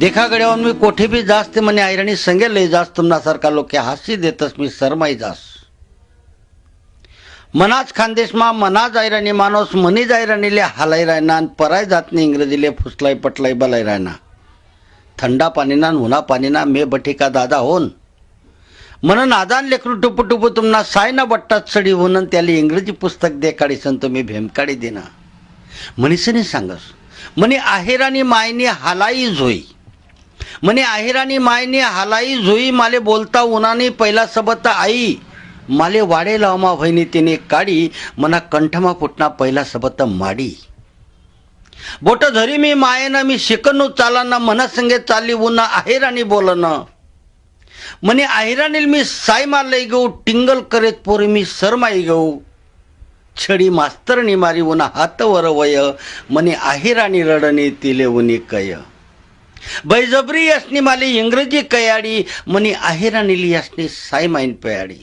देखा गड्यावर मी कोठे भी जास्त मने आयराणी संगे लय जास तुमना सारखा लोक हास्य देतस मी शरमाई जास मनाच खानदेशमा मनाज आयराणी माणूस मनीज आयराणीले हालाय रायना आणि पराय जातनी इंग्रजीले फुसलाई पटलाई बलाय रायना थंडा पाणीना उन्हा पाणीना मे बठिका दादा होन मन नादान लेकरू टुपू टुपू तुमना सायना बट्टात सडी होऊन त्याला इंग्रजी पुस्तक दे काढी सन तुम्ही भेमकाडी देना मनीसने सांगस मनी आहेरानी मायनी हालाई जोई मने आहेरानी मायनी हालाई जोई माले बोलता उन्हानी पहिला सबत आई माले वाडे लावमा भयनी तिने काढी मना कंठमा फुटना पहिला सबत माडी बोट धरी मी मायेना मी शिकनो चालना मना संगे चाली उन्हा आहेरानी बोलन मने आहेरानील मी साय मारलई गऊ टिंगल करेत पोरी मी सरमाई गऊ छडी मास्तरनी मारी उन्हा हात वर वय मने आहेरानी रडणी तिले उनी कय बैजबरी असनी माली इंग्रजी कयाडी मनी आहेरानीली असनी साय माइन पयाडी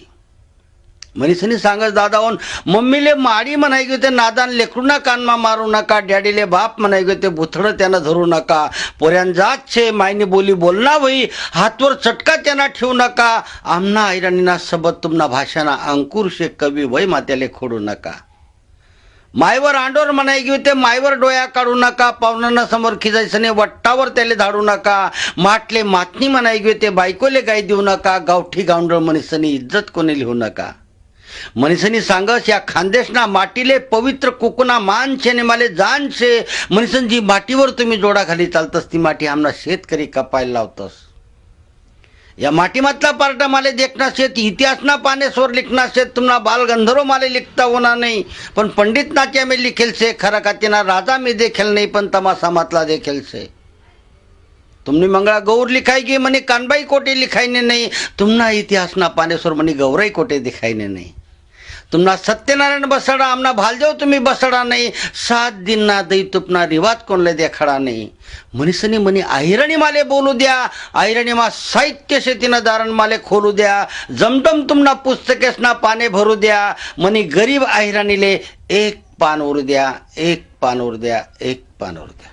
मनीसनी सांगस दादाओन मम्मीले माडी म्हणाय गे ते नादान लेकरूना कानमा मारू नका डॅडीले बाप म्हणाय गे ते बुथडं त्यांना धरू नका पोऱ्यान जात छे मायनी बोली बोलना वही हातवर चटका त्यांना ठेवू नका आमना आयराणीना सबत तुमना भाषाना अंकुर शे कवी वय मात्याले खोडू नका मायवर आंडोर म्हणाय गे ते मायवर डोया काढू नका पाहुणांना समोर खिजायसने वट्टावर त्याले धाडू नका माटले मातनी म्हणाय गे ते बायकोले गाय देऊ नका गावठी गावंडळ मनीसनी इज्जत कोणी लिहू नका मनीसनी सांगस या खानदेशना माटीले पवित्र कुकुना मान छे ने माले जान छे मनीसन जी माटीवर तुम्ही जोडा खाली चालतस ती माटी आमना शेतकरी कपायला लावतस या माटी मतला पार्टा माले देखना शेत इतिहासना पानेश्वर लिखना शेत तुमना बाल गंधर्व माले लिखता होना नहीं पण पंडित नाट्या में लिखेल से खरा कातीना राजा में देखेल नहीं पण तमाशा मतला देखेल से तुमने मंगळा गौर लिखाई गे मने कानबाई कोटे लिखाईने नहीं तुमना इतिहास ना पानेश्वर मनी गौराई कोटे दिखाईने नहीं तुमना सत्यनारायण बसड़ा आमना भालदेव तुम्ही बसड़ा नहीं 7 दिन ना दई तुपना रिवाज कोणले देखाडा नहीं मनीसनी मनी आहिरणी माले बोलू द्या आहिरणी मा साहित्य शेतीना दारण माले खोलू द्या जमदम तुमना पुस्तकेसना पाने भरू द्या मनी गरीब आहिरणीले एक पान उर द्या एक पान उर द्या एक पान उर द्या।